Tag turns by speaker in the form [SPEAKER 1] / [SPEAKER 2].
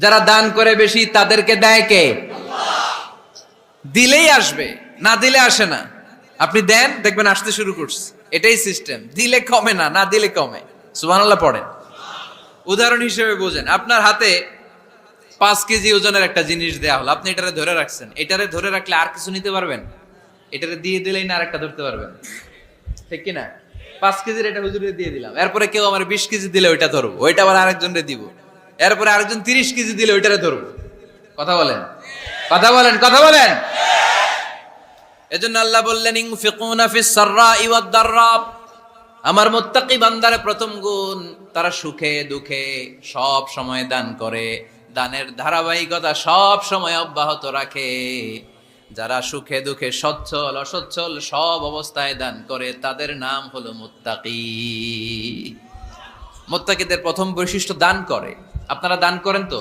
[SPEAKER 1] যারা দান করে বেশি তাদেরকে দেয় কে? দিলেই আসবে, না দিলে আসে না। আপনি দেন, দেখবেন আসতে শুরু করছে। এটাই সিস্টেম। দিলে কমে না, না দিলে কমে। সুবহানাল্লাহ পড়েন। উদাহরণ হিসেবে বোঝেন, আপনার হাতে 5 কেজি ওজনের একটা জিনিস দেয়া হলো, আপনি এটারে ধরে রাখছেন। এটারে ধরে রাখলে আর কিছু নিতে পারবেন? এটারে দিয়ে দিলেই না আরেকটা ধরতে পারবেন, ঠিক কিনা? 5 কেজির এটা হুজুরে দিয়ে দিলাম, এরপরে কেউ আমার 20 কেজি দিলে ওইটা ধরবো, ওইটা আবার আরেকজনরে দিব, এরপরে আরেকজন 30 কেজি দিলে ওইটারে ধরবো। কথা বলেন, কথা বলেন, কথা বলেন। এজন্য আল্লাহ বললেন, ইনফিকুনা ফিস সাররাই ওয়াদ দাররা। আমার মুত্তাকি বান্দার প্রথম গুণ, তারা সুখে দুঃখে সব সময় দান করে, দানের ধারাবাহিকতা সব সময় অব্যাহত রাখে। যারা সুখে দুঃখে সচ্ছল অসচ্ছল সব অবস্থায় দান করে, তাদের নাম হলো মুত্তাকি। মুত্তাকিদের প্রথম বৈশিষ্ট্য দান করে। আপনারা দান করেন তো?